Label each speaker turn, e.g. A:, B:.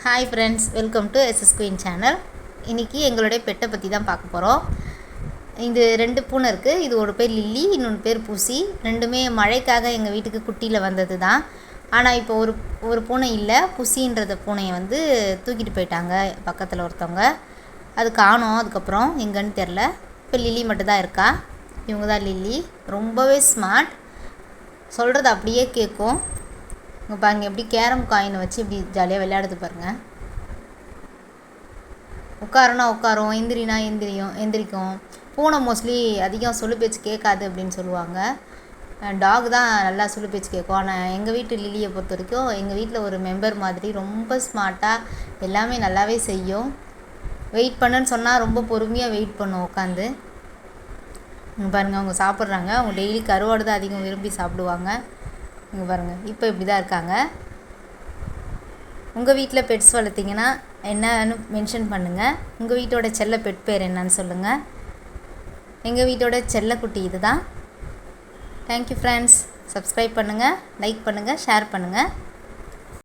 A: Hi friends, welcome to SS queen channel. இன்றைக்கி எங்களுடைய பெட்டை பற்றி தான் பார்க்க போகிறோம். இது 2 பூனை இருக்குது. இது ஒரு பேர் லில்லி, இன்னொன்று பேர் பூசி. ரெண்டுமே மழைக்காக எங்கள் வீட்டுக்கு குட்டியில் வந்தது தான். ஆனால் இப்போ ஒரு பூனை இல்லை. புசின்றத பூனையை தூக்கிட்டு போயிட்டாங்க பக்கத்தில் ஒருத்தவங்க. அது காணோம். அதுக்கப்புறம் எங்கன்னு தெரில. இப்போ லில்லி மட்டும்தான் இருக்கா. இவங்க தான் லில்லி. ரொம்பவே ஸ்மார்ட். சொல்கிறது அப்படியே கேட்கும். இங்கே பாருங்கள், எப்படி கேரம் காயினை வச்சு இப்படி ஜாலியாக விளையாடுது பாருங்கள். உட்காரனா உட்காரும், எந்திரினா எந்திரிக்கும். பூனை மோஸ்ட்லி அதிகம் சொல்லு பேச்சு கேட்காது அப்படின்னு சொல்லுவாங்க. டாக் தான் நல்லா சொல்லு பேச்சு கேட்கும். ஆனால் எங்கள் வீட்டு லில்லியை பொறுத்த வரைக்கும் எங்கள் வீட்டில் ஒரு மெம்பர் மாதிரி ரொம்ப ஸ்மார்ட்டாக எல்லாமே நல்லாவே செய்யும். வெயிட் பண்ணுன்னு சொன்னால் ரொம்ப பொறுமையாக வெயிட் பண்ணும் உட்காந்து. இங்கே பாருங்கள், அவங்க சாப்பிட்றாங்க. அவங்க டெய்லி கருவாடு தான் அதிகம் விரும்பி சாப்பிடுவாங்க. இங்கே பாருங்கள், இப்போ இப்படி தான் இருக்காங்க. உங்கள் வீட்டில் பெட்ஸ் வளர்த்திங்கன்னா என்னன்னு மென்ஷன் பண்ணுங்கள். உங்கள் வீட்டோட செல்ல பெட் பேர் என்னன்னு சொல்லுங்கள். எங்கள் வீட்டோட செல்லக்குட்டி இது தான். Thank you friends. சப்ஸ்கிரைப் பண்ணுங்கள், லைக் பண்ணுங்கள், ஷேர் பண்ணுங்கள்.